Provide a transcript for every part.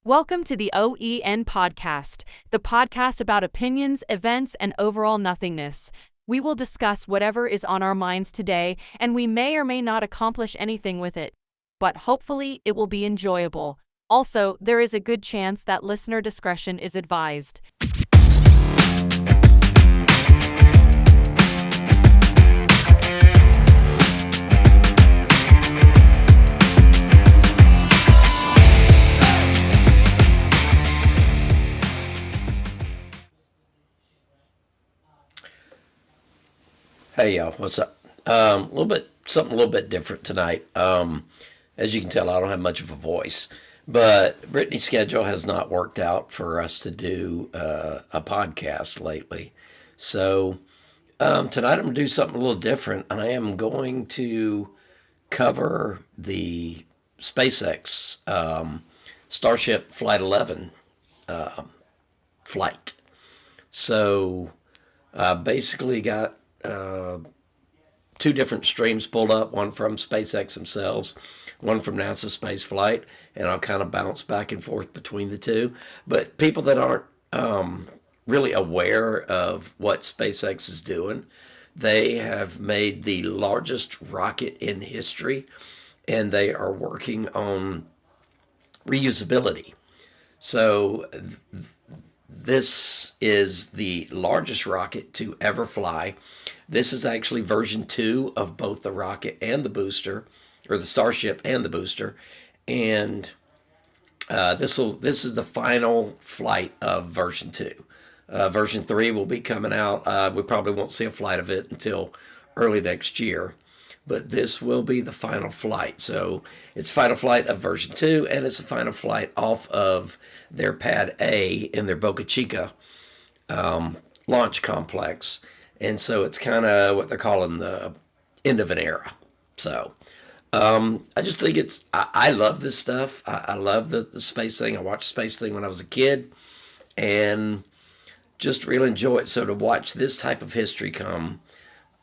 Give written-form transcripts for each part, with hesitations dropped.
Welcome to the OEN Podcast, the podcast about opinions, events, and overall nothingness. We will discuss whatever is on our minds today, and we may or may not accomplish anything with it. But hopefully, it will be enjoyable. Also, there is a good chance that listener discretion is advised. Hey y'all, what's up? Something a little bit different tonight. As you can tell, I don't have much of a voice, but Brittany's schedule has not worked out for us to do a podcast lately. So tonight I'm gonna do something a little different. I am going to cover the SpaceX Starship Flight 11 flight. So basically got two different streams pulled up, one from SpaceX themselves, one from NASA Space Flight, and I'll kind of bounce back and forth between the two. But people that aren't really aware of what SpaceX is doing, they have made the largest rocket in history, and they are working on reusability. So this is the largest rocket to ever fly. This is actually version 2 of both the rocket and the booster, or the Starship and the booster. And this is the final flight of version 2. Version 3 will be coming out. We probably won't see a flight of it until early next year. But this will be the final flight. So it's final flight of version 2, and it's the final flight off of their Pad A in their Boca Chica launch complex. And so it's kind of what they're calling the end of an era. So I just think I love this stuff. I love the space thing. I watched space thing when I was a kid and just really enjoy it. So to watch this type of history come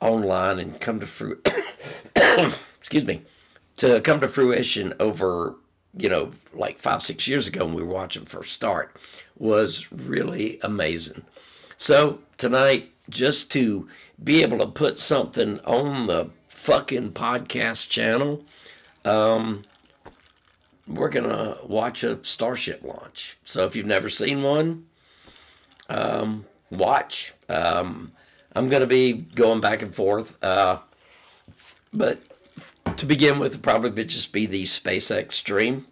online and come to come to fruition over, like 5-6 years ago when we were watching first start was really amazing. So tonight, just to be able to put something on the fucking podcast channel, we're gonna watch a Starship launch. So if you've never seen one, watch. I'm going to be going back and forth. But to begin with, it'll probably just be the SpaceX stream,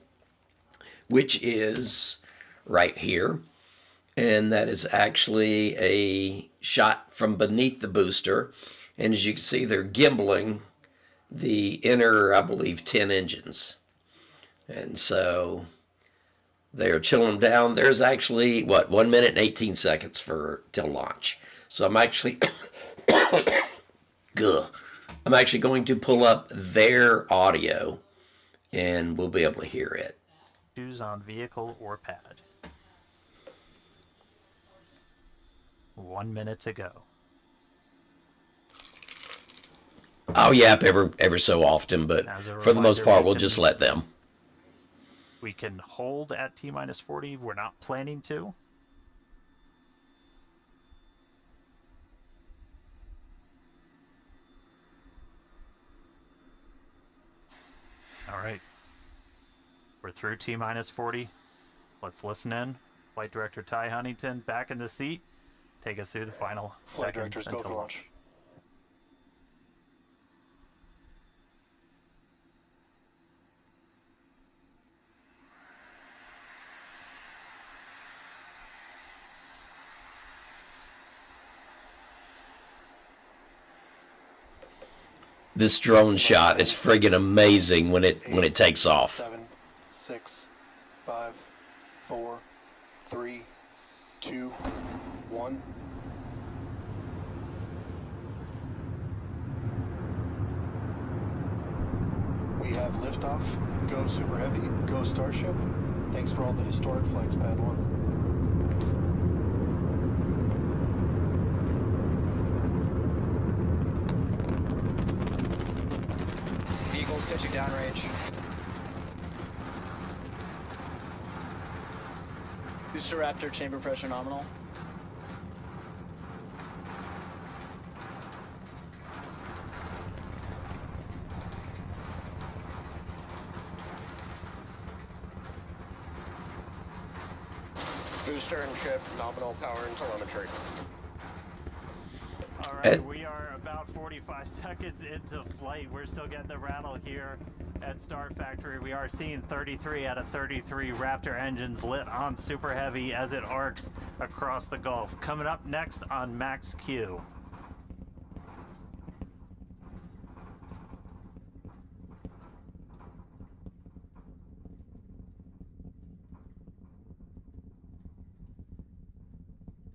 which is right here. And that is actually a shot from beneath the booster. And as you can see, they're gimbaling the inner, I believe, 10 engines. And so they are chilling them down. There's actually, 1 minute and 18 seconds till launch. So I'm actually going to pull up their audio, and we'll be able to hear it. Choose on vehicle or pad. 1 minute to go. I'll yap ever so often, but for the most part, we'll just let them. We can hold at T-40. We're not planning to. All right. We're through T-40. Let's listen in. Flight Director Ty Huntington back in the seat. Take us through the final Flight seconds Directors, go for launch. This drone shot is friggin' amazing when it takes off. 7, 6, 5, 4, 3, 2, 1. We have liftoff. Go Super Heavy. Go Starship. Thanks for all the historic flights, Pad 1. Vehicles pitching downrange. Booster Raptor chamber pressure nominal. Booster and ship, nominal power and telemetry. All right, we are about 45 seconds into flight. We're still getting the rattle here at Star Factory. We are seeing 33 out of 33 Raptor engines lit on Super Heavy as it arcs across the Gulf. Coming up next on Max Q.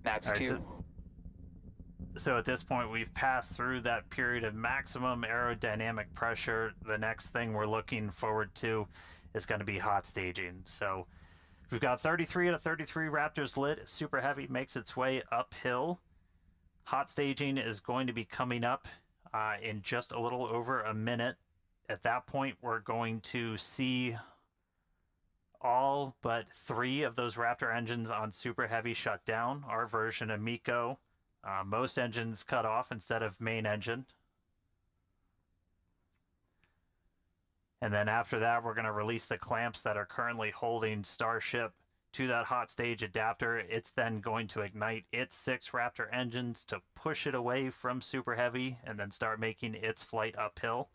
Max All right, Q. So at this point, we've passed through that period of maximum aerodynamic pressure. The next thing we're looking forward to is going to be hot staging. So we've got 33 out of 33 Raptors lit. Super Heavy makes its way uphill. Hot staging is going to be coming up in just a little over a minute. At that point, we're going to see all but 3 of those Raptor engines on Super Heavy shut down. Our version of MECO. Most engines cut off instead of main engine. And then after that, we're going to release the clamps that are currently holding Starship to that hot stage adapter. It's then going to ignite its 6 Raptor engines to push it away from Super Heavy and then start making its flight uphill.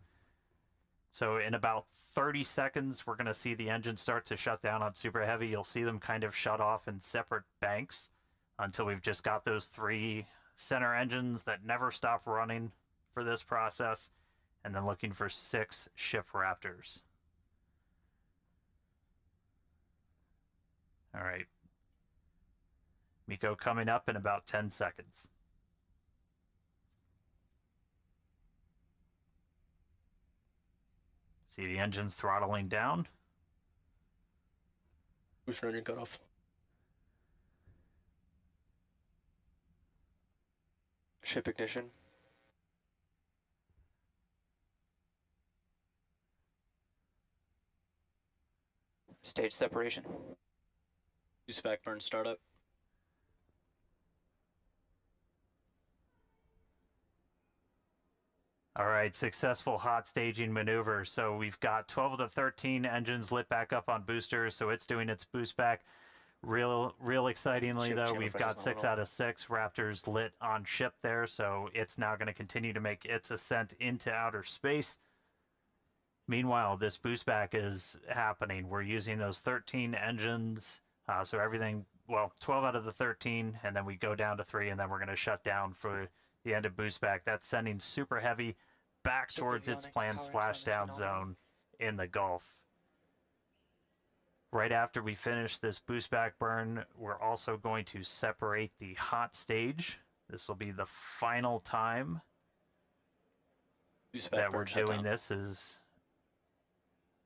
So in about 30 seconds, we're going to see the engines start to shut down on Super Heavy. You'll see them kind of shut off in separate banks until we've just got those 3 center engines that never stop running for this process, and then looking for 6 ship Raptors. All right. MECO coming up in about 10 seconds. See the engines throttling down. Booster engine cutoff. Ship ignition. Stage separation. Boost backburn startup. All right, successful hot staging maneuver. So we've got 12 of the 13 engines lit back up on boosters, so it's doing its boost back. Real excitingly, Ship though, chamber we've pressure's got 6 nominal. out of 6 Raptors lit on ship there, so it's now going to continue to make its ascent into outer space. Meanwhile, this boost back is happening. We're using those 13 engines, so everything, well, 12 out of the 13, and then we go down to 3, and then we're going to shut down for the end of boost back. That's sending Super Heavy back towards its planned splashdown zone in the Gulf. Right after we finish this boost back burn, we're also going to separate the hot stage. This will be the final time Boost that backburn we're shut doing down. this. Is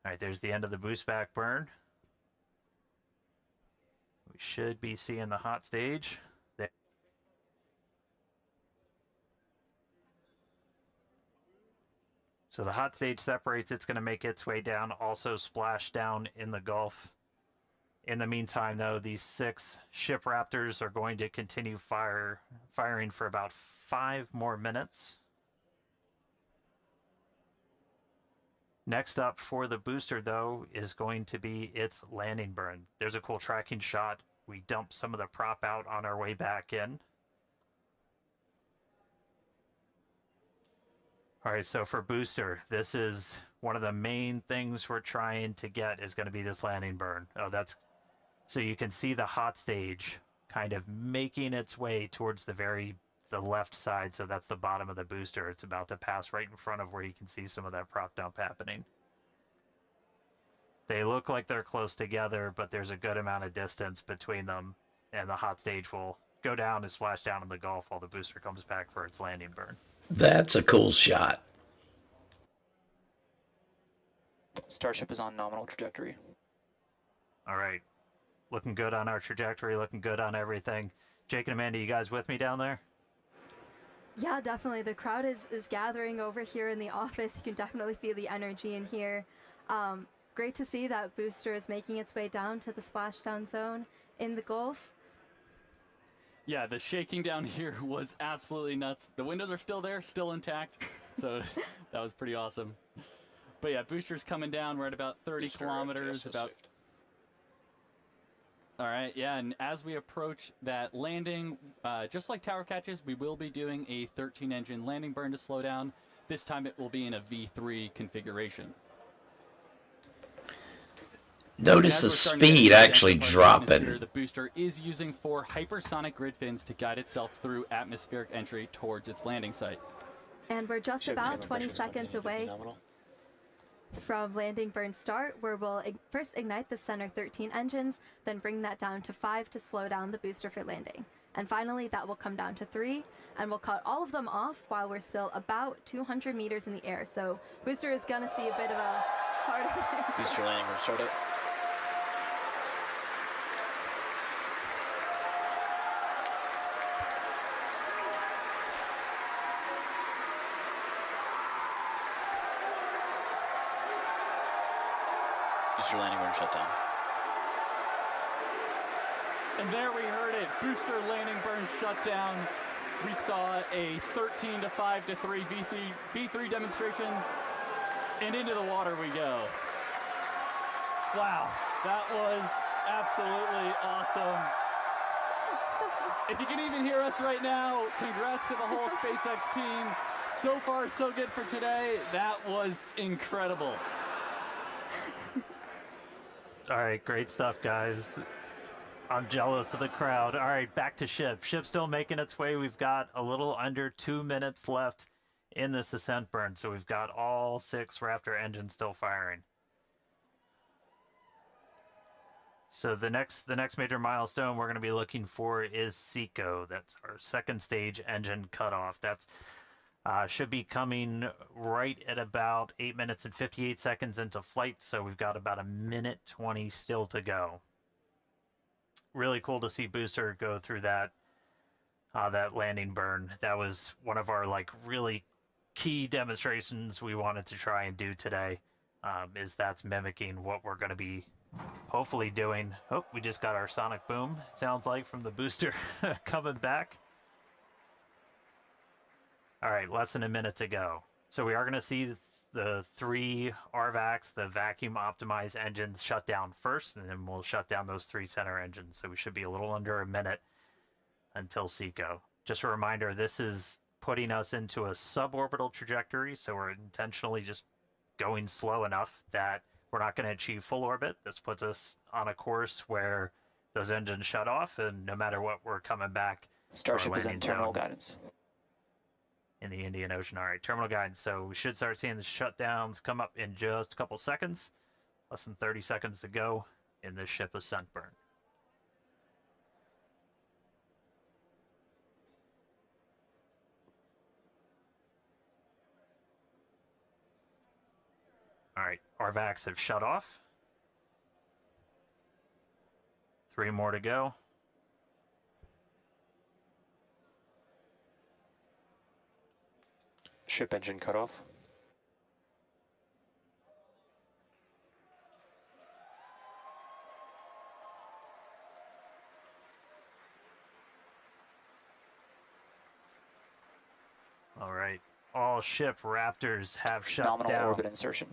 all right, there's the end of the boost back burn. We should be seeing the hot stage. There. So the hot stage separates. It's going to make its way down, also splash down in the Gulf. In the meantime, though, these 6 ship Raptors are going to continue firing for about 5 more minutes. Next up for the booster, though, is going to be its landing burn. There's a cool tracking shot. We dumped some of the prop out on our way back in. All right, so for booster, this is one of the main things we're trying to get is going to be this landing burn. Oh, that's so you can see the hot stage kind of making its way towards the left side. So that's the bottom of the booster. It's about to pass right in front of where you can see some of that prop dump happening. They look like they're close together, but there's a good amount of distance between them, and the hot stage will go down and splash down in the Gulf while the booster comes back for its landing burn. That's a cool shot. Starship is on nominal trajectory. All right. Looking good on our trajectory, looking good on everything. Jake and Amanda, you guys with me down there? Yeah, definitely. The crowd is gathering over here in the office. You can definitely feel the energy in here. great to see that booster is making its way down to the splashdown zone in the Gulf. Yeah, the shaking down here was absolutely nuts. The windows are still there, still intact, so that was pretty awesome. But yeah, booster's coming down. We're at about 30 kilometers. All right, yeah, and as we approach that landing, just like tower catches, we will be doing a 13-engine landing burn to slow down. This time it will be in a V3 configuration. Notice the speed actually dropping. The booster is using 4 hypersonic grid fins to guide itself through atmospheric entry towards its landing site. And we're just about 20 seconds away from landing burn start, where we'll first ignite the center 13 engines, then bring that down to 5 to slow down the booster for landing. And finally, that will come down to 3, and we'll cut all of them off while we're still about 200 meters in the air. So booster is gonna see a bit of a harder Booster landing burn startup. Booster landing burn shutdown. And there we heard it. Booster landing burn shutdown. We saw a 13 to 5 to 3 V3 demonstration. And into the water we go. Wow, that was absolutely awesome. If you can even hear us right now, congrats to the whole SpaceX team. So far, so good for today. That was incredible. All right, great stuff, guys. I'm jealous of the crowd. All right, back to ship. Ship's still making its way. We've got a little under 2 minutes left in this ascent burn, so we've got all 6 Raptor engines still firing. So the next major milestone we're going to be looking for is SECO. That's our second stage engine cutoff. That's should be coming right at about 8 minutes and 58 seconds into flight, so we've got about 1:20 still to go. Really cool to see Booster go through that landing burn. That was one of our really key demonstrations we wanted to try and do today. Is that's mimicking what we're going to be hopefully doing. Oh, we just got our sonic boom, sounds like, from the booster coming back. All right, less than a minute to go. So we are going to see the 3 RVACs, the vacuum optimized engines, shut down first, and then we'll shut down those 3 center engines. So we should be a little under a minute until SECO. Just a reminder, this is putting us into a suborbital trajectory, so we're intentionally just going slow enough that we're not going to achieve full orbit. This puts us on a course where those engines shut off, and no matter what, we're coming back. Starship is in terminal guidance. In the Indian Ocean. All right, terminal guidance. So we should start seeing the shutdowns come up in just a couple seconds. Less than 30 seconds to go in this ship ascent burn. All right, RVACs have shut off. 3 more to go. Ship engine cutoff. All right, all ship Raptors have shut Nominal down. orbit insertion.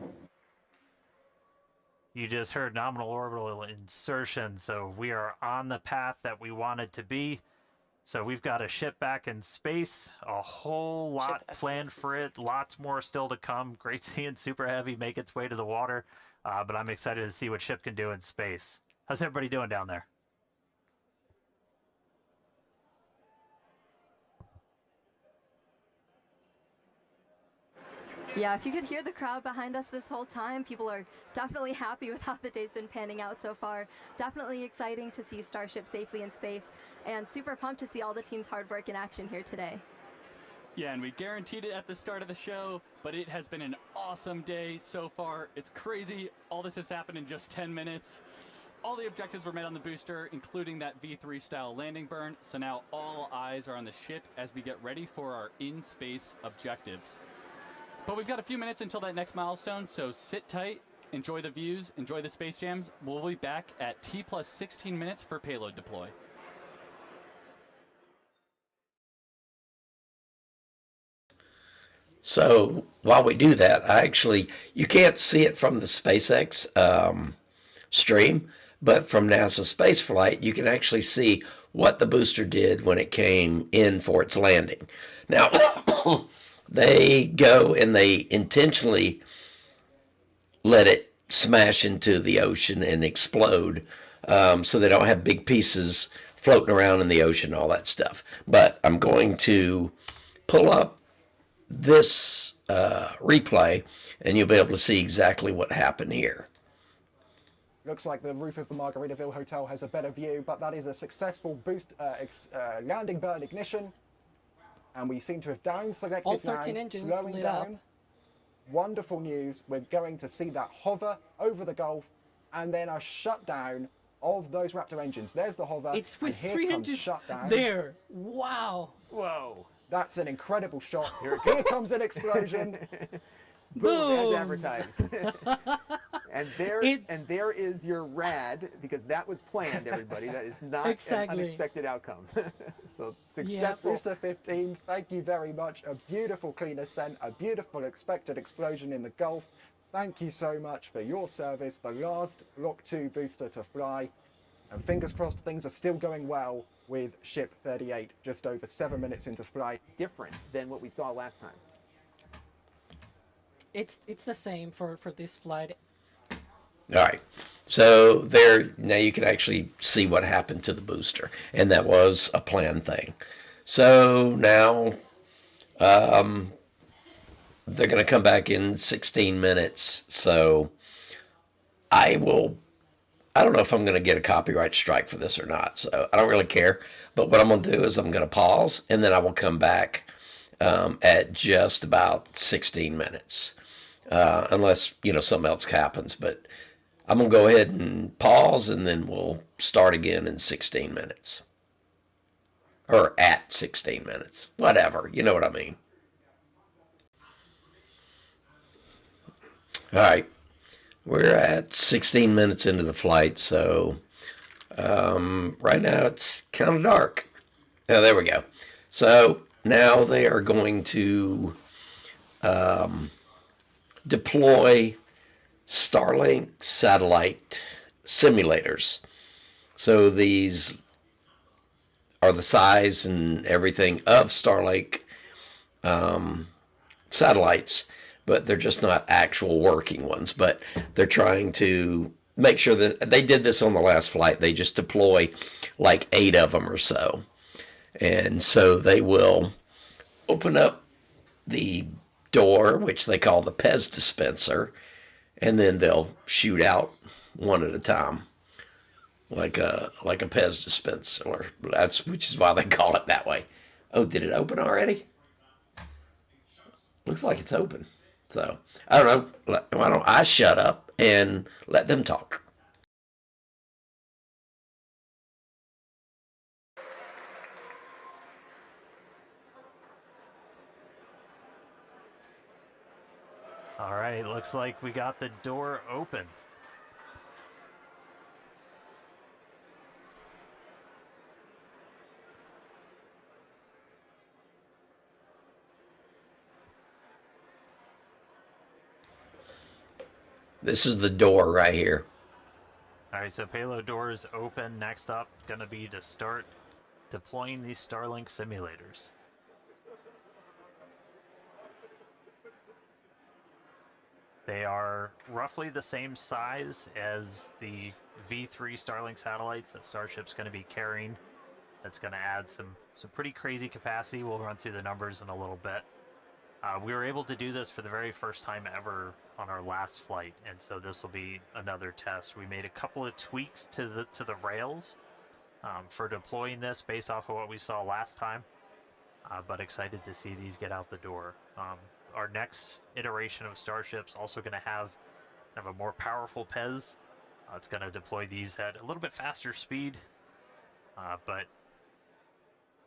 You just heard nominal orbital insertion, so we are on the path that we wanted to be. So we've got a ship back in space, a whole lot planned for it, lots more still to come. Great seeing Super Heavy make its way to the water, but I'm excited to see what ship can do in space. How's everybody doing down there? Yeah, if you could hear the crowd behind us this whole time, people are definitely happy with how the day's been panning out so far. Definitely exciting to see Starship safely in space, and super pumped to see all the team's hard work in action here today. Yeah, and we guaranteed it at the start of the show, but it has been an awesome day so far. It's crazy. All this has happened in just 10 minutes. All the objectives were met on the booster, including that V3 style landing burn. So now all eyes are on the ship as we get ready for our in-space objectives. But we've got a few minutes until that next milestone, so sit tight. enjoy the views, enjoy the space jams. We'll be back at T plus 16 minutes for payload deploy. So while we do that, you can't see it from the SpaceX stream, but from NASA spaceflight, you can actually see what the booster did when it came in for its landing. Now, they go and they intentionally let it smash into the ocean and explode, so they don't have big pieces floating around in the ocean, all that stuff. But I'm going to pull up this replay, and you'll be able to see exactly what happened here. Looks like the roof of the Margaritaville Hotel has a better view, but that is a successful landing burn ignition. And we seem to have down selected all 13 now, engines slowing lit down. up. Wonderful news. We're going to see that hover over the Gulf and then a shutdown of those Raptor engines. There's the hover. It's with and 3 here comes engines shutdown. there. Wow. Whoa. That's an incredible shot. Here comes an explosion. Boom, as advertised. and there is your rad, because that was planned, everybody. That is not an unexpected outcome. So successful. Booster 15, thank you very much. A beautiful clean ascent, a beautiful expected explosion in the Gulf. Thank you so much for your service. The last Block 2 booster to fly. And fingers crossed things are still going well with Ship 38, just over 7 minutes into flight. Different than what we saw last time. It's the same for this flight. All right. So there, now you can actually see what happened to the booster, and that was a planned thing. So now they're going to come back in 16 minutes. So I don't know if I'm going to get a copyright strike for this or not. So I don't really care. But what I'm going to do is I'm going to pause, and then I will come back at just about 16 minutes. Unless, something else happens. But I'm going to go ahead and pause, and then we'll start again in 16 minutes. Or at 16 minutes. Whatever. You know what I mean. All right. We're at 16 minutes into the flight, so right now it's kind of dark. Oh, there we go. So now they are going to deploy Starlink satellite simulators. So these are the size and everything of Starlink satellites, but they're just not actual working ones. But they're trying to make sure that they did this on the last flight. They just deploy like 8 of them or so. And so they will open up the door, which they call the Pez dispenser, and then they'll shoot out one at a time, like a Pez dispenser. Which is why they call it that way. Oh, did it open already? Looks like it's open. So I don't know. Why don't I shut up and let them talk? All right, looks like we got the door open. This is the door right here. All right, so payload door is open. Next up, gonna be to start deploying these Starlink simulators. They are roughly the same size as the V3 Starlink satellites that Starship's going to be carrying. That's going to add some pretty crazy capacity. We'll run through the numbers in a little bit. We were able to do this for the very first time ever on our last flight, and so this will be another test. We made a couple of tweaks to the rails for deploying this based off of what we saw last time, but excited to see these get out the door. Our next iteration of Starship's also going to have kind of a more powerful Pez. It's going to deploy these at a little bit faster speed, but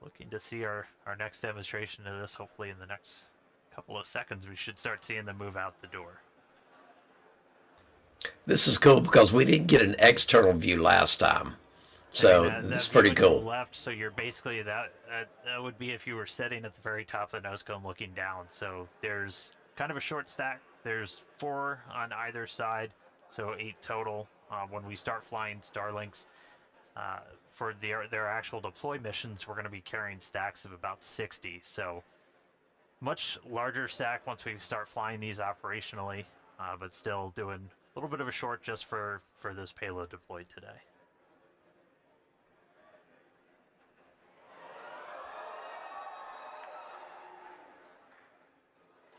looking to see our next demonstration of this. Hopefully in the next couple of seconds we should start seeing them move out the door. This is cool because we didn't get an external view last time. So it's pretty cool. Left, so you're basically that would be if you were sitting at the very top of the nose cone looking down. So there's kind of a short stack. There's 4 on either side, so 8 total. When we start flying Starlinks for their actual deploy missions, we're going to be carrying stacks of about 60. So much larger stack once we start flying these operationally, but still doing a little bit of a short just for this payload deployed today.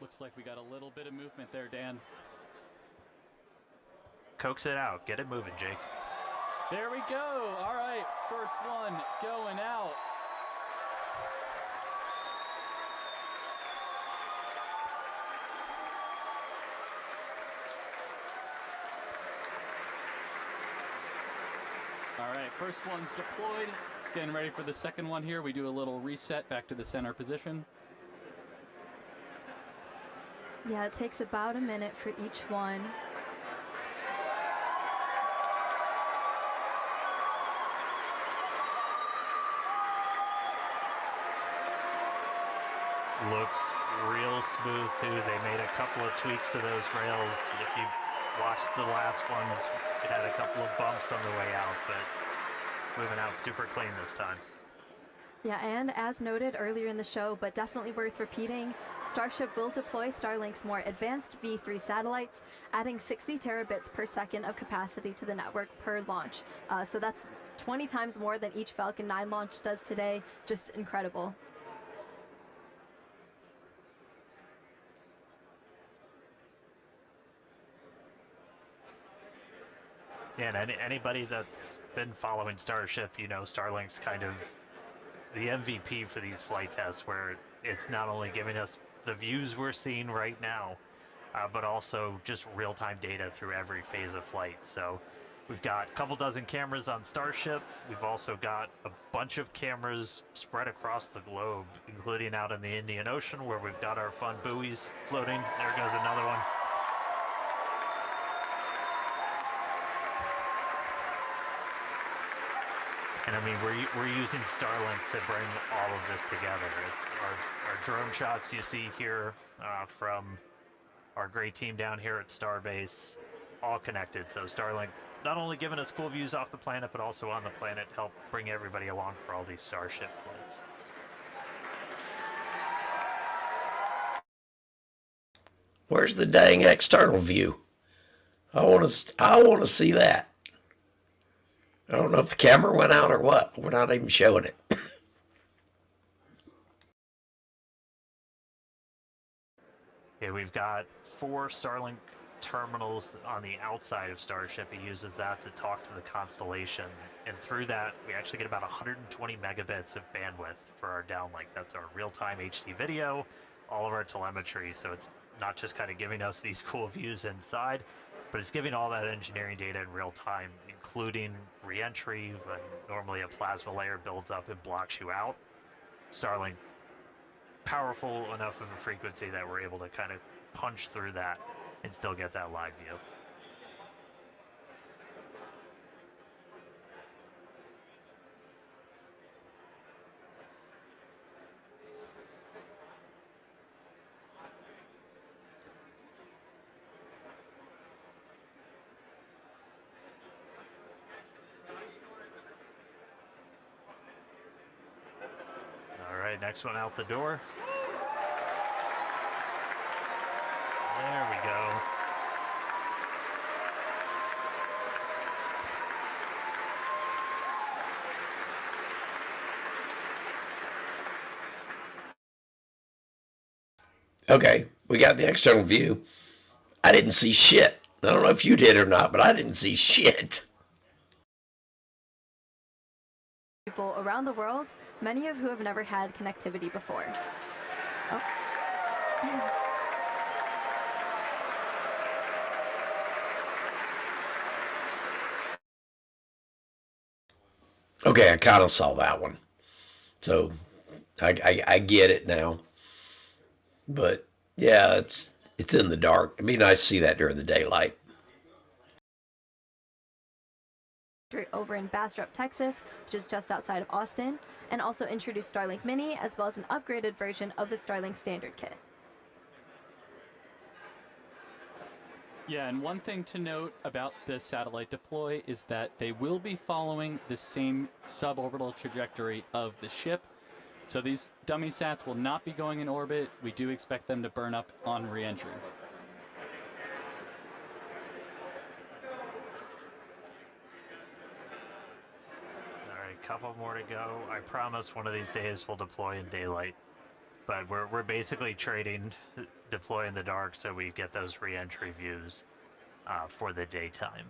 Looks like we got a little bit of movement there, Dan. Coax it out. Get it moving, Jake. There we go. All right, first one going out. All right, first one's deployed. Getting ready for the second one here. We do a little reset back to the center position. Yeah, it takes about a minute for each one. Looks real smooth too. They made a couple of tweaks to those rails. If you watched the last ones, it had a couple of bumps on the way out, but moving out super clean this time. Yeah, and as noted earlier in the show, but definitely worth repeating, Starship will deploy Starlink's more advanced V3 satellites, adding 60 terabits per second of capacity to the network per launch. So that's 20 times more than each Falcon 9 launch does today. Just incredible. Yeah, and anybody that's been following Starship, you know, Starlink's kind of the MVP for these flight tests, where it's not only giving us the views we're seeing right now, but also just real-time data through every phase of flight. So we've got a couple dozen cameras on Starship. We've also got a bunch of cameras spread across the globe, including out in the Indian Ocean, where we've got our fun buoys floating. There goes another one. And I mean, we're using Starlink to bring all of this together. It's our drone shots you see here from our great team down here at Starbase, all connected. So Starlink not only giving us cool views off the planet, but also on the planet, help bring everybody along for all these Starship flights. Where's the dang external view? I want to see that. I don't know if the camera went out or what. We're not even showing it. Yeah, we've got 4 Starlink terminals on the outside of Starship. It uses that to talk to the constellation. And through that, we actually get about 120 megabits of bandwidth for our downlink. That's our real-time HD video, all of our telemetry. So it's not just kind of giving us these cool views inside, but it's giving all that engineering data in real time, including re-entry when normally a plasma layer builds up and blocks you out. Starlink, powerful enough of a frequency that we're able to kind of punch through that and still get that live view. Next one out the door. There we go. Okay, we got the external view. I didn't see shit. I don't know if you did or not, but I didn't see shit. People around the world, many of who have never had connectivity before. Oh. Okay, I kind of saw that one. So I get it now. But yeah, it's in the dark. It'd be nice to see that during the daylight. factory over in Bastrop, Texas, which is just outside of Austin, and also introduced Starlink Mini, as well as an upgraded version of the Starlink Standard Kit. Yeah, and one thing to note about the satellite deploy is that they will be following the same suborbital trajectory of the ship. So these dummy sats will not be going in orbit. We do expect them to burn up on re-entry. All right, a couple more to go. I promise one of these days we'll deploy in daylight. But we're basically trading deploy in the dark so we get those re-entry views for the daytime.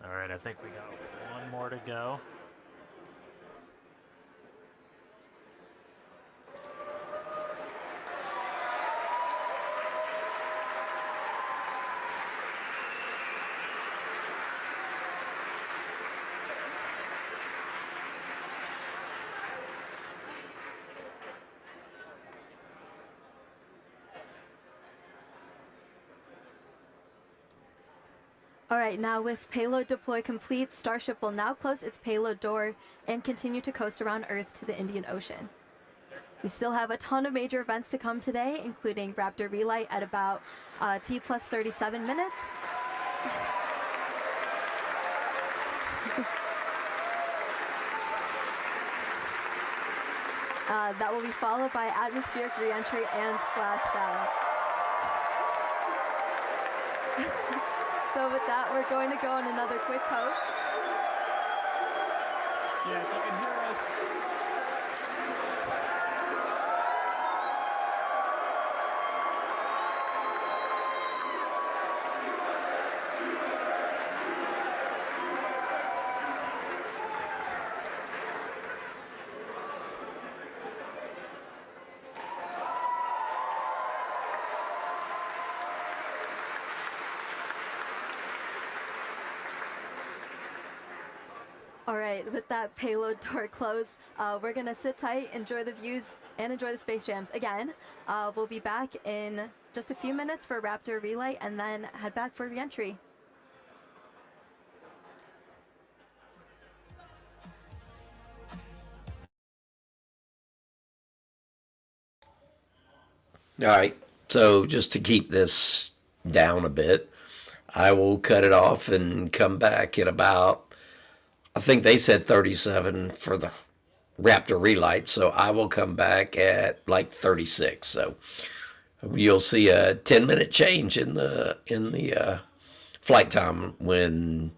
All right, I think we got one more to go. All right, now with payload deploy complete, Starship will now close its payload door and continue to coast around Earth to the Indian Ocean. We still have a ton of major events to come today, including Raptor Relight at about T plus 37 minutes. That will be followed by atmospheric reentry and splashdown. So with that, we're going to go on another quick coast. Yeah, if you can hear us. All right, with that payload door closed, we're gonna sit tight, enjoy the views, and enjoy the space jams. Again, we'll be back in just a few minutes for Raptor Relight, and then head back for reentry. All right, so just to keep this down a bit, I will cut it off and come back at about, I think they said 37 for the Raptor Relight, so I will come back at like 36. So you'll see a 10-minute change in the flight time when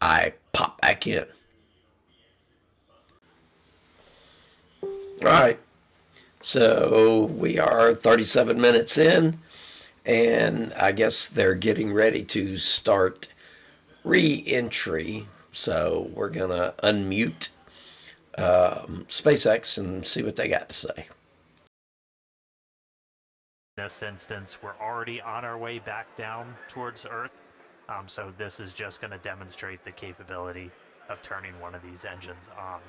I pop back in. All right, so we are 37 minutes in, and I guess they're getting ready to start re-entry. So we're going to unmute SpaceX and see what they got to say. In this instance, we're already on our way back down towards Earth. So this is just going to demonstrate the capability of turning one of these engines on.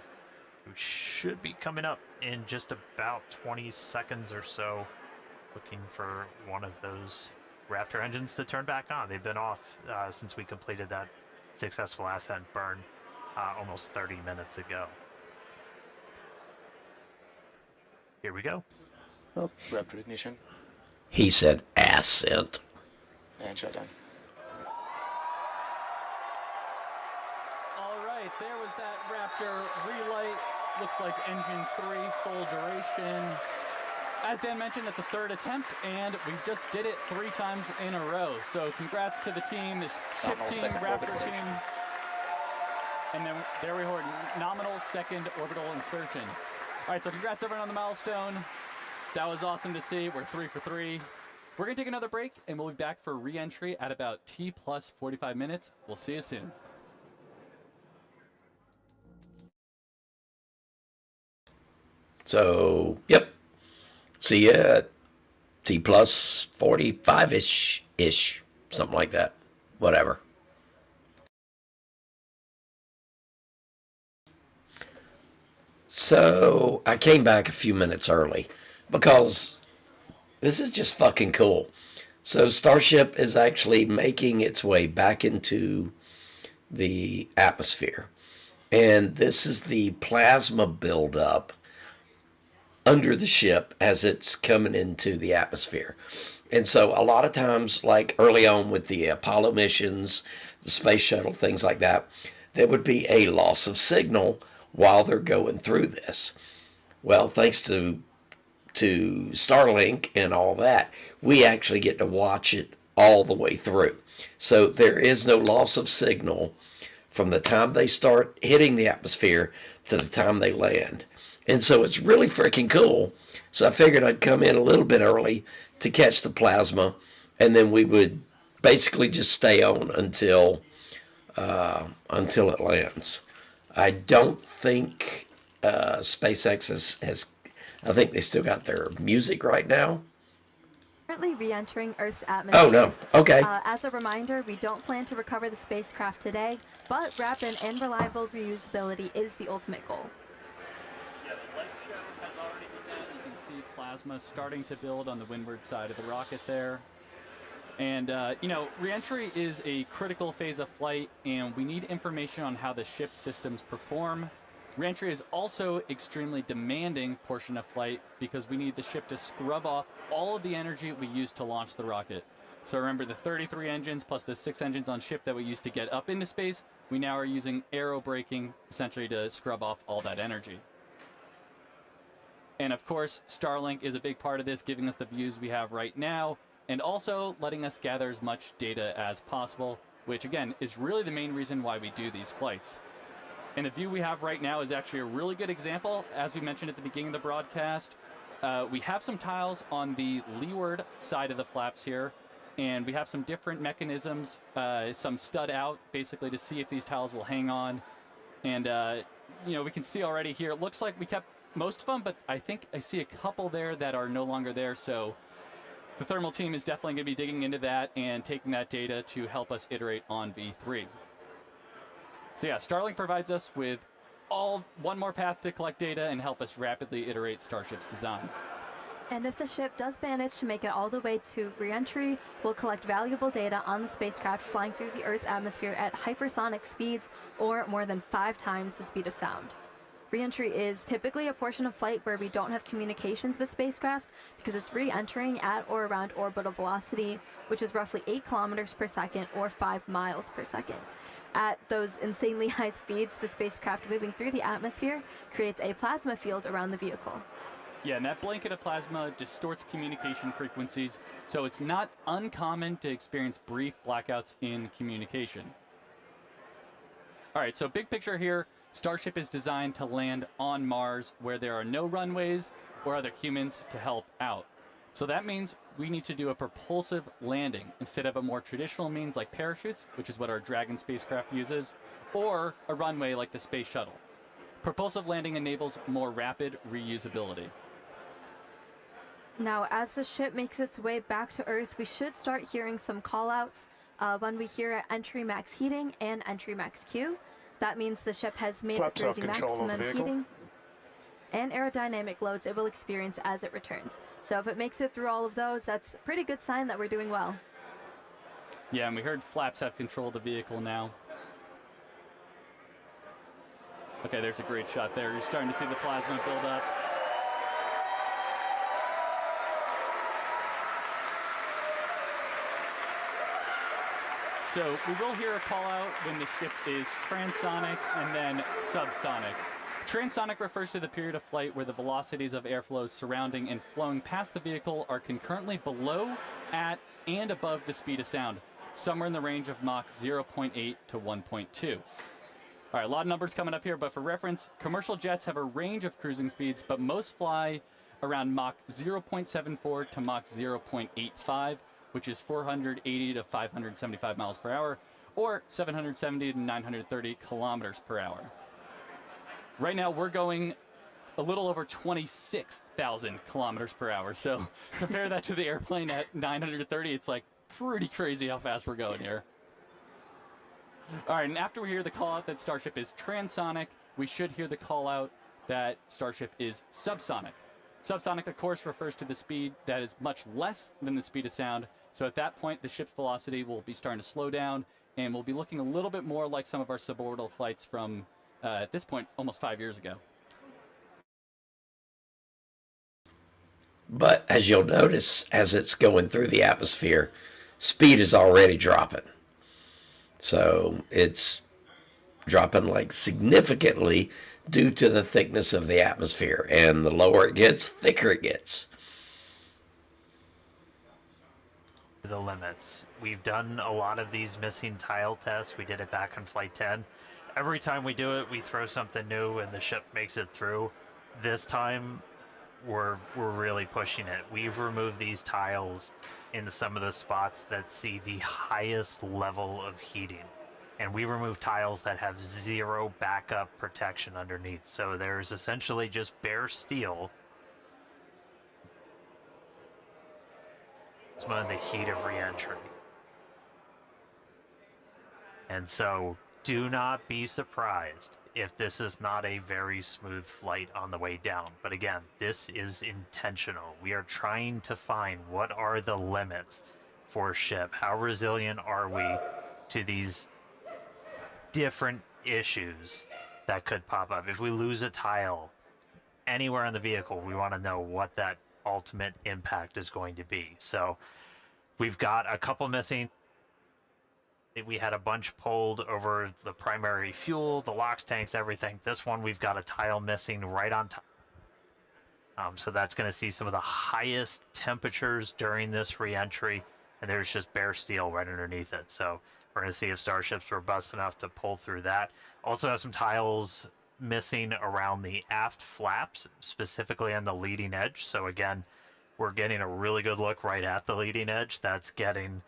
We should be coming up in just about 20 seconds or so, looking for one of those Raptor engines to turn back on. They've been off since we completed that successful ascent burn almost 30 minutes ago. Here we go. Oh, Raptor ignition. He said ascent. And shutdown. All right, there was that Raptor Relight. Looks like engine 3 full duration. As Dan mentioned, that's a third attempt, and we just did it 3 times in a row. So congrats to the team, the ship team, Raptor team. And then there we heard nominal second orbital insertion. All right, so congrats everyone on the milestone. That was awesome to see. We're 3 for 3. We're going to take another break, and we'll be back for re-entry at about T plus 45 minutes. We'll see you soon. So, yep. See you at T plus 45-ish, something like that. Whatever. So I came back a few minutes early because this is just fucking cool. So Starship is actually making its way back into the atmosphere. And this is the plasma buildup under the ship as it's coming into the atmosphere. And so a lot of times, like early on with the Apollo missions, the space shuttle, things like that, there would be a loss of signal while they're going through this. Well, thanks to Starlink and all that, we actually get to watch it all the way through. So there is no loss of signal from the time they start hitting the atmosphere to the time they land. And so it's really freaking cool. So I figured I'd come in a little bit early to catch the plasma, and then we would basically just stay on until it lands. I don't think SpaceX has. I think they still got their music right now. Currently re-entering Earth's atmosphere. Oh no. Okay. As a reminder, we don't plan to recover the spacecraft today, but rapid and reliable reusability is the ultimate goal. Yeah, the light show has already begun. You can see plasma starting to build on the windward side of the rocket there. And, re-entry is a critical phase of flight, and we need information on how the ship's systems perform. Re-entry is also extremely demanding portion of flight because we need the ship to scrub off all of the energy we used to launch the rocket. So remember the 33 engines plus the 6 engines on ship that we used to get up into space, we now are using aerobraking essentially to scrub off all that energy. And of course, Starlink is a big part of this, giving us the views we have right now, and also letting us gather as much data as possible, which again is really the main reason why we do these flights. And the view we have right now is actually a really good example. As we mentioned at the beginning of the broadcast, we have some tiles on the leeward side of the flaps here, and we have some different mechanisms, some stud out, basically to see if these tiles will hang on. And, we can see already here, it looks like we kept most of them, but I think I see a couple there that are no longer there, so the thermal team is definitely going to be digging into that and taking that data to help us iterate on V3. So yeah, Starlink provides us with one more path to collect data and help us rapidly iterate Starship's design. And if the ship does manage to make it all the way to re-entry, we'll collect valuable data on the spacecraft flying through the Earth's atmosphere at hypersonic speeds, or more than 5 times the speed of sound. Re-entry is typically a portion of flight where we don't have communications with spacecraft because it's re-entering at or around orbital velocity, which is roughly 8 kilometers per second or 5 miles per second. At those insanely high speeds, the spacecraft moving through the atmosphere creates a plasma field around the vehicle. Yeah, and that blanket of plasma distorts communication frequencies, so it's not uncommon to experience brief blackouts in communication. All right, so big picture here, Starship is designed to land on Mars where there are no runways or other humans to help out. So that means we need to do a propulsive landing instead of a more traditional means like parachutes, which is what our Dragon spacecraft uses, or a runway like the Space Shuttle. Propulsive landing enables more rapid reusability. Now, as the ship makes its way back to Earth, we should start hearing some callouts when we hear entry max heating and entry max Q. That means the ship has made it through the maximum heating and aerodynamic loads it will experience as it returns. So if it makes it through all of those, that's a pretty good sign that we're doing well. Yeah, and we heard flaps have control of the vehicle now. Okay, there's a great shot there. You're starting to see the plasma build up. So we will hear a call out when the ship is transonic and then subsonic. Transonic refers to the period of flight where the velocities of airflows surrounding and flowing past the vehicle are concurrently below, at, and above the speed of sound, somewhere in the range of Mach 0.8 to 1.2. All right, a lot of numbers coming up here, but for reference, commercial jets have a range of cruising speeds, but most fly around Mach 0.74 to Mach 0.85, which is 480 to 575 miles per hour, or 770 to 930 kilometers per hour. Right now, we're going a little over 26,000 kilometers per hour. So compare that to the airplane at 930. It's like pretty crazy how fast we're going here. All right, and after we hear the call out that Starship is transonic, we should hear the call out that Starship is subsonic. Subsonic, of course, refers to the speed that is much less than the speed of sound. So at that point, the ship's velocity will be starting to slow down, and we'll be looking a little bit more like some of our suborbital flights from, at this point, almost 5 years ago. But as you'll notice, as it's going through the atmosphere, speed is already dropping. So it's dropping like significantly due to the thickness of the atmosphere. And the lower it gets, thicker it gets. The limits. We've done a lot of these missing tile tests. We did it back on Flight 10. Every time we do it, we throw something new and the ship makes it through. This time, we're really pushing it. We've removed these tiles in some of the spots that see the highest level of heating. And we remove tiles that have zero backup protection underneath. So there's essentially just bare steel. It's one of the heat of re-entry. And so do not be surprised if this is not a very smooth flight on the way down. But again, this is intentional. We are trying to find what are the limits for ship. How resilient are we to these different issues that could pop up? If we lose a tile anywhere in the vehicle, we want to know what that ultimate impact is going to be. So we've got a couple missing. We had a bunch pulled over the primary fuel, the LOX tanks, everything. This one, we've got a tile missing right on top. So that's going to see some of the highest temperatures during this re-entry, and there's just bare steel right underneath it. So we're going to see if Starship's robust enough to pull through that. Also have some tiles missing around the aft flaps, specifically on the leading edge. So again, we're getting a really good look right at the leading edge. That's getting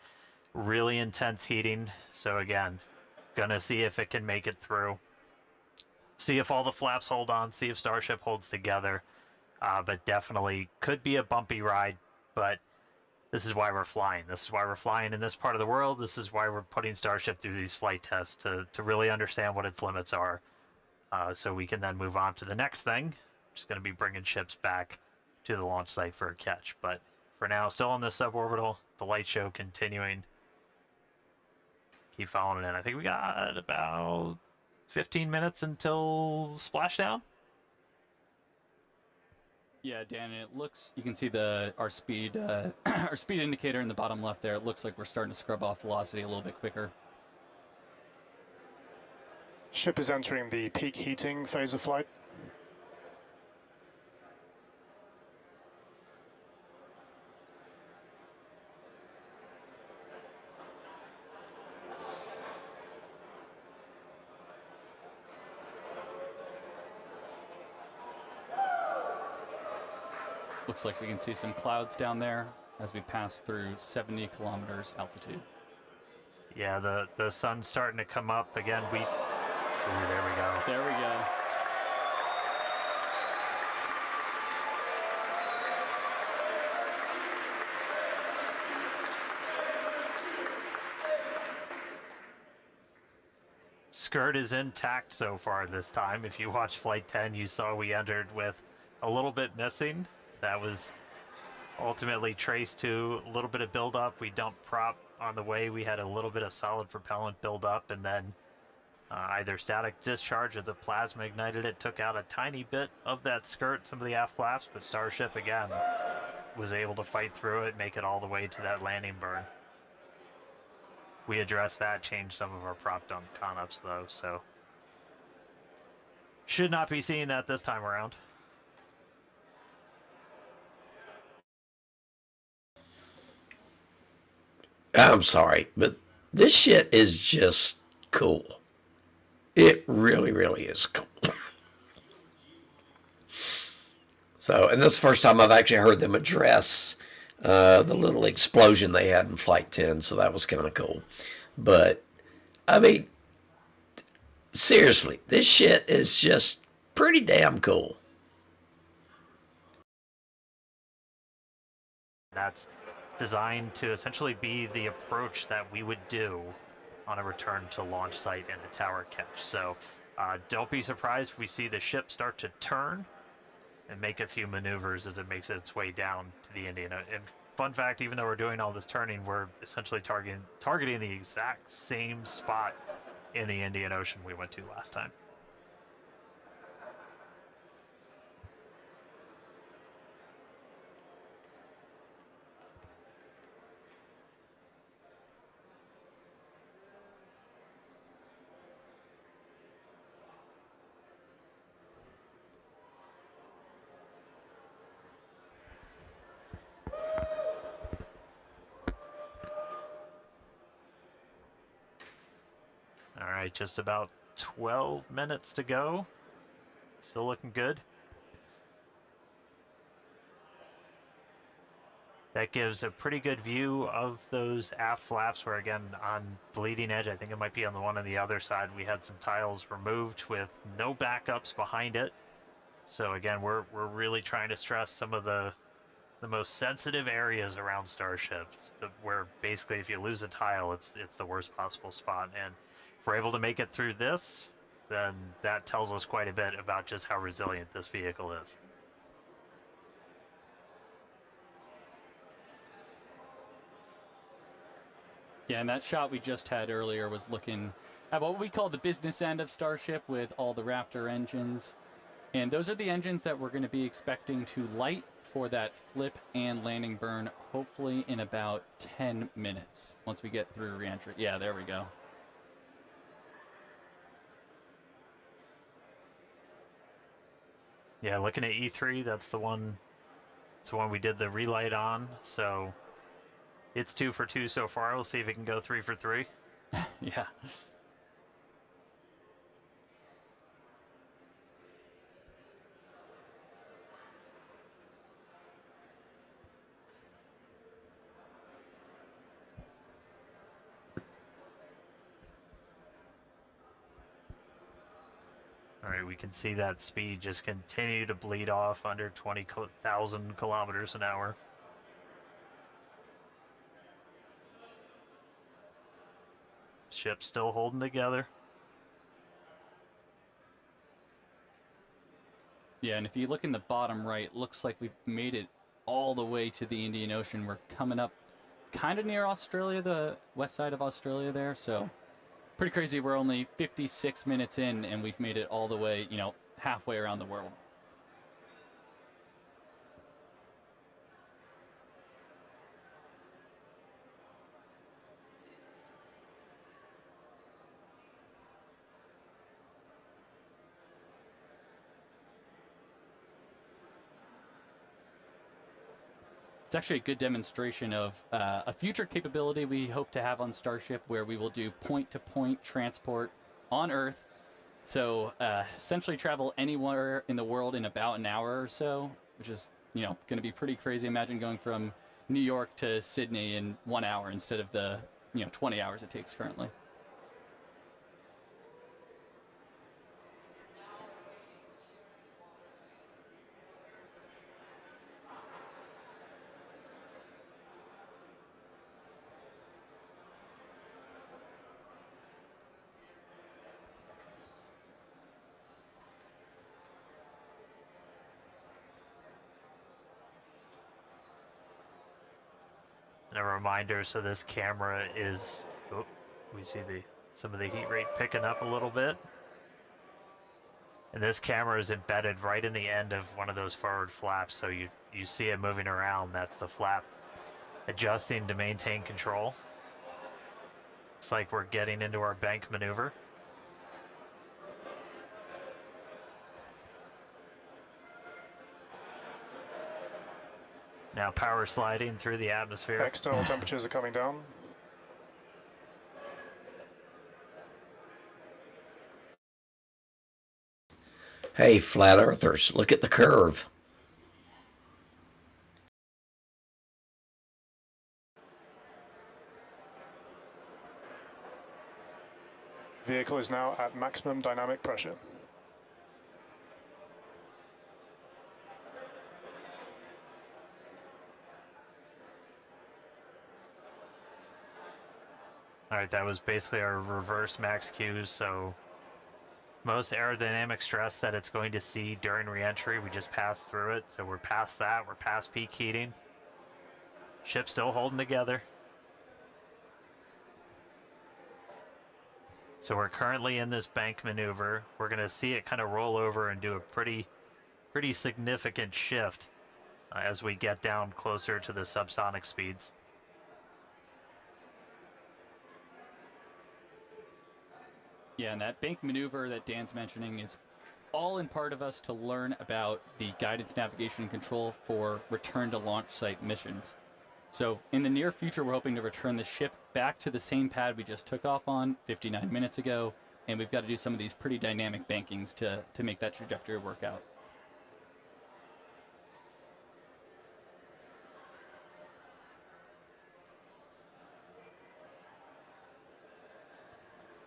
really intense heating. So again, gonna see if it can make it through. See if all the flaps hold on. See if Starship holds together. But definitely could be a bumpy ride. But this is why we're flying. This is why we're flying in this part of the world. This is why we're putting Starship through these flight tests to really understand what its limits are. So we can then move on to the next thing. Just going to be bringing ships back to the launch site for a catch. But for now, still on this suborbital. The light show continuing. Keep following it in. I think we got about 15 minutes until splashdown. Yeah, Dan, it looks, you can see our speed our speed indicator in the bottom left there. It looks like we're starting to scrub off velocity a little bit quicker. Ship is entering the peak heating phase of flight. Looks like we can see some clouds down there as we pass through 70 kilometers altitude. Yeah, the sun's starting to come up again. Ooh, there we go. There we go. Skirt is intact so far this time. If you watched Flight 10, you saw we entered with a little bit missing. That was ultimately traced to a little bit of buildup. We dumped prop on the way. We had a little bit of solid propellant buildup, and then either static discharge or the plasma ignited it, took out a tiny bit of that skirt, some of the aft flaps, but Starship, again, was able to fight through it, make it all the way to that landing burn. We addressed that, changed some of our prop dump con-ups, though, so should not be seeing that this time around. I'm sorry, but this shit is just cool. It really, really is cool. So, and this is the first time I've actually heard them address the little explosion they had in Flight 10, so that was kind of cool. But, I mean, seriously, this shit is just pretty damn cool. That's designed to essentially be the approach that we would do on a return to launch site and a tower catch. So don't be surprised if we see the ship start to turn and make a few maneuvers as it makes its way down to the Indian Ocean. And fun fact, even though we're doing all this turning, we're essentially targeting the exact same spot in the Indian Ocean we went to last time. All right, just about 12 minutes to go. Still looking good. That gives a pretty good view of those aft flaps where, again, on the leading edge, I think it might be on the one on the other side, we had some tiles removed with no backups behind it. So again, we're really trying to stress some of the most sensitive areas around Starship, where basically if you lose a tile, it's the worst possible spot. And if we're able to make it through this, then that tells us quite a bit about just how resilient this vehicle is. Yeah, and that shot we just had earlier was looking at what we call the business end of Starship with all the Raptor engines. And those are the engines that we're going to be expecting to light for that flip and landing burn, hopefully in about 10 minutes once we get through reentry. Yeah, there we go. Yeah, looking at E3, that's the one we did the relight on. So it's 2 for 2 so far. We'll see if it can go 3 for 3. Yeah. All right, we can see that speed just continue to bleed off under 20,000 kilometers an hour. Ship still holding together. Yeah, and if you look in the bottom right, looks like we've made it all the way to the Indian Ocean. We're coming up kind of near Australia, the west side of Australia there, so pretty crazy. We're only 56 minutes in, and we've made it all the way, halfway around the world. It's actually a good demonstration of a future capability we hope to have on Starship, where we will do point-to-point transport on Earth. So essentially travel anywhere in the world in about an hour or so, which is, going to be pretty crazy. Imagine going from New York to Sydney in 1 hour instead of the, 20 hours it takes currently. And a reminder, so this camera is, we see some of the heat rate picking up a little bit. And this camera is embedded right in the end of one of those forward flaps, so you see it moving around. That's the flap adjusting to maintain control. Looks like we're getting into our bank maneuver. Now power sliding through the atmosphere. External temperatures are coming down. Hey, flat earthers, look at the curve. Vehicle is now at maximum dynamic pressure. All right, that was basically our reverse max Q, so most aerodynamic stress that it's going to see during reentry, we just passed through it. So we're past that, we're past peak heating. Ship's still holding together. So we're currently in this bank maneuver. We're going to see it kind of roll over and do a pretty significant shift as we get down closer to the subsonic speeds. Yeah, and that bank maneuver that Dan's mentioning is all in part of us to learn about the guidance, navigation, and control for return to launch site missions. So in the near future, we're hoping to return the ship back to the same pad we just took off on 59 minutes ago, and we've got to do some of these pretty dynamic bankings to make that trajectory work out.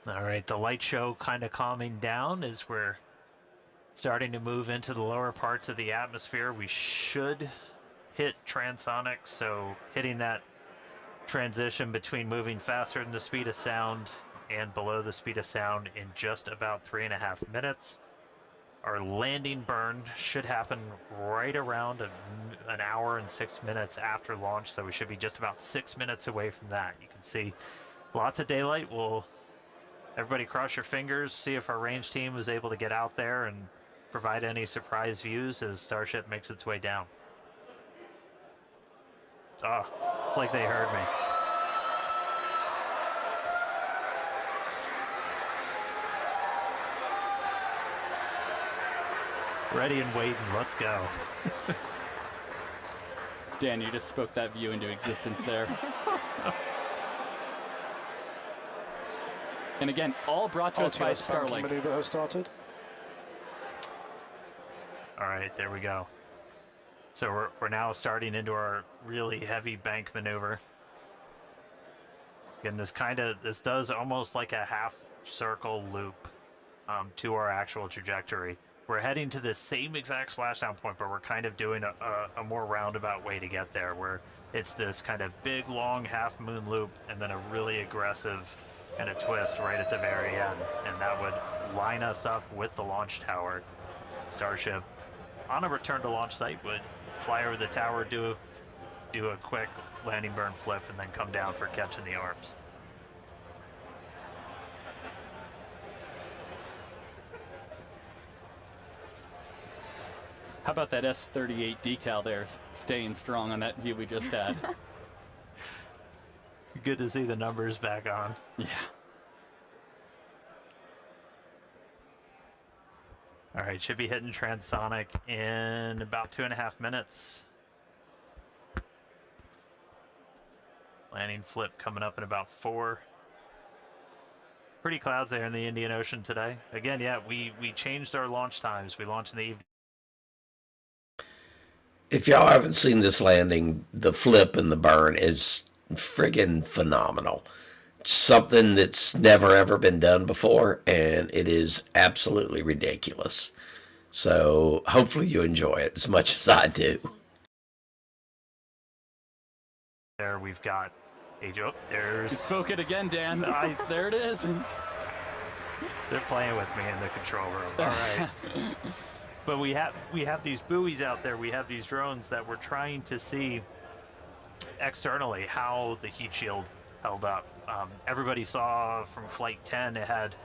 All right, the light show kind of calming down as we're starting to move into the lower parts of the atmosphere. We should hit transonic, so hitting that transition between moving faster than the speed of sound and below the speed of sound in just about 3.5 minutes. Our landing burn should happen right around an hour and 6 minutes after launch, so we should be just about 6 minutes away from that. You can see lots of daylight. Everybody cross your fingers, see if our range team was able to get out there and provide any surprise views as Starship makes its way down. Oh, it's like they heard me. Ready and waiting, let's go. Dan, you just spoke that view into existence there. And again, all brought to us by Starlink. Maneuver has started. All right, there we go. So we're now starting into our really heavy bank maneuver. Again, this does almost like a half circle loop to our actual trajectory. We're heading to the same exact splashdown point, but we're kind of doing a more roundabout way to get there, where it's this kind of big, long half moon loop and then a really aggressive kind of twist right at the very end, and that would line us up with the launch tower. Starship, on a return to launch site, would fly over the tower, do a quick landing burn flip, and then come down for catching the arms. How about that S-38 decal there, staying strong on that view we just had? Good to see the numbers back on. Yeah. All right, should be hitting transonic in about 2.5 minutes. Landing flip coming up in about 4. Pretty clouds there in the Indian Ocean today. Again, yeah, we changed our launch times. We launched in the evening. If y'all haven't seen this landing, the flip and the burn is friggin' phenomenal. Something that's never ever been done before, and it is absolutely ridiculous. So hopefully you enjoy it as much as I do. There we've got there's... You spoke it again, Dan. There it is. They're playing with me in the control room. All right. But we have these buoys out there. We have these drones that we're trying to see externally how the heat shield held up. Everybody saw from Flight 10 it had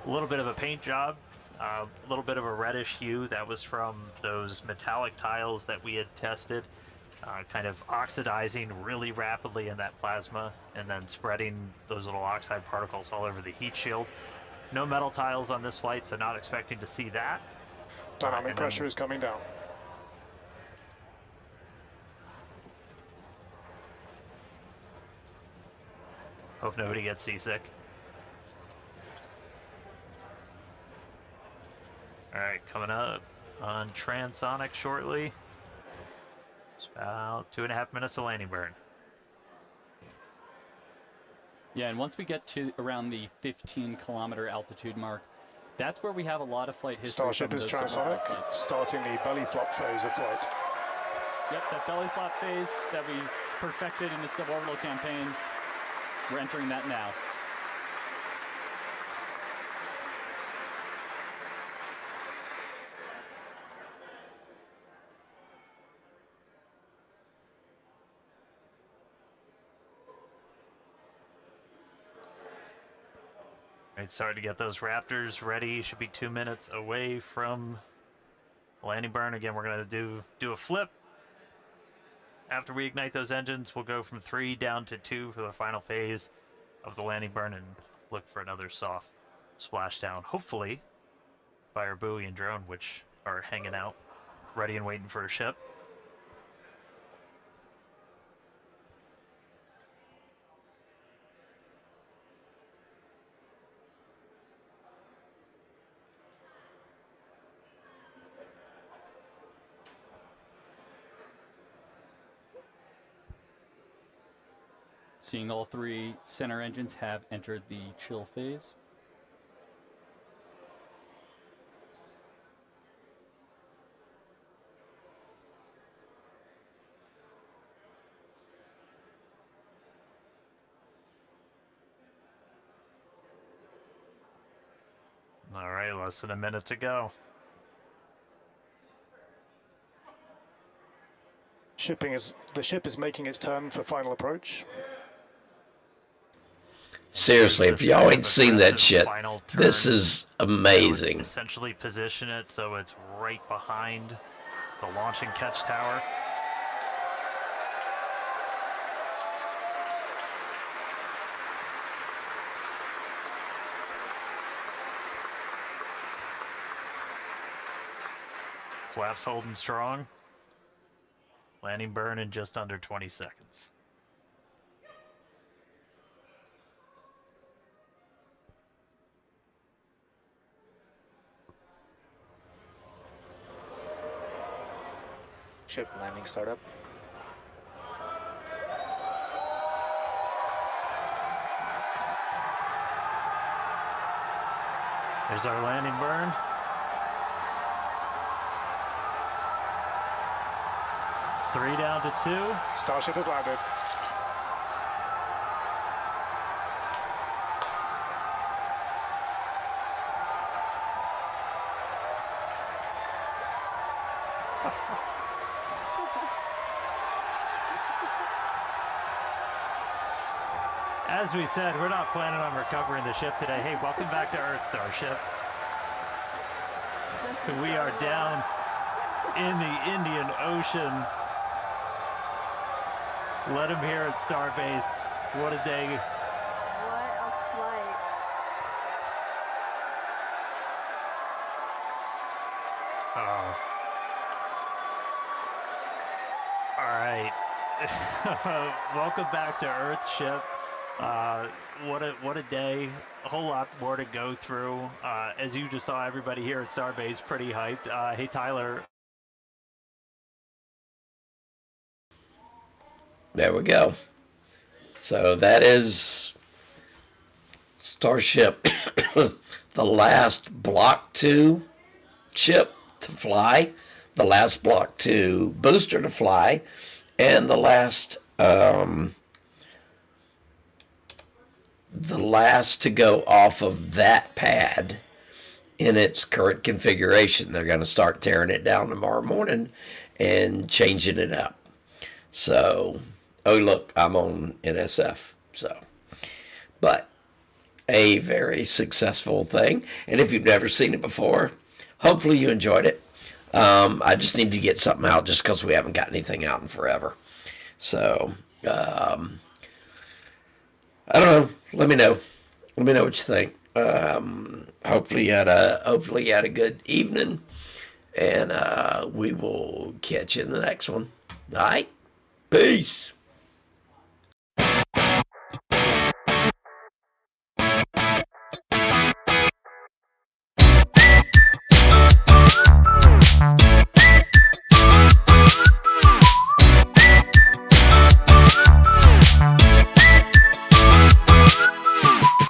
a little bit of a paint job, a little bit of a reddish hue. That was from those metallic tiles that we had tested, kind of oxidizing really rapidly in that plasma and then spreading those little oxide particles all over the heat shield. No metal tiles on this flight, so not expecting to see that. Dynamic pressure is coming down. Hope nobody gets seasick. All right, coming up on transonic shortly. It's about 2.5 minutes of landing burn. Yeah, and once we get to around the 15-kilometer altitude mark, that's where we have a lot of flight history. Starship is transonic, starting the belly flop phase of flight. Yep, that belly flop phase that we perfected in the suborbital campaigns, we're entering that now. Right, starting to get those Raptors ready. Should be 2 minutes away from landing burn. Again, we're going to do a flip. After we ignite those engines, we'll go from 3 down to 2 for the final phase of the landing burn and look for another soft splashdown, hopefully by our buoy and drone, which are hanging out, ready and waiting for a ship. Seeing all 3 center engines have entered the chill phase. All right, less than a minute to go. The ship is making its turn for final approach. Seriously, if y'all ain't seen that shit, this is amazing. Essentially position it so it's right behind the launch and catch tower. Flaps holding strong. Landing burn in just under 20 seconds. Ship landing startup. There's our landing burn. Three down to 2. Starship has landed. As we said, we're not planning on recovering the ship today. Hey, welcome back to Earth, Starship. We are down in the Indian Ocean. Let him hear at Starbase. What a day. What a flight. Oh. All right. Welcome back to Earth, ship. What a day. A whole lot more to go through. As you just saw, everybody here at Starbase pretty hyped. Hey, Tyler. There we go. So that is Starship, the last Block 2 ship to fly, the last Block 2 booster to fly, and the last to go off of that pad in its current configuration. They're going to start tearing it down tomorrow morning and changing it up. So, oh look, I'm on NSF. So, but a very successful thing. And if you've never seen it before, hopefully you enjoyed it. I just need to get something out just because we haven't got anything out in forever. So, I don't know. Let me know. Let me know what you think. Hopefully you had a good evening, and we will catch you in the next one. All right? Peace.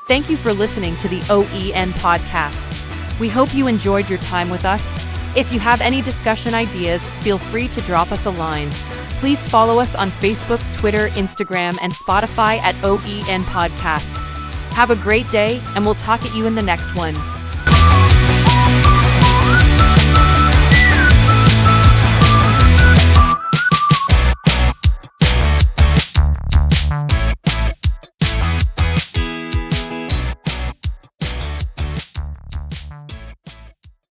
Thank you for listening to the OEN podcast. We hope you enjoyed your time with us. If you have any discussion ideas, feel free to drop us a line. Please follow us on Facebook, Twitter, Instagram, and Spotify at OEN Podcast. Have a great day, and we'll talk at you in the next one.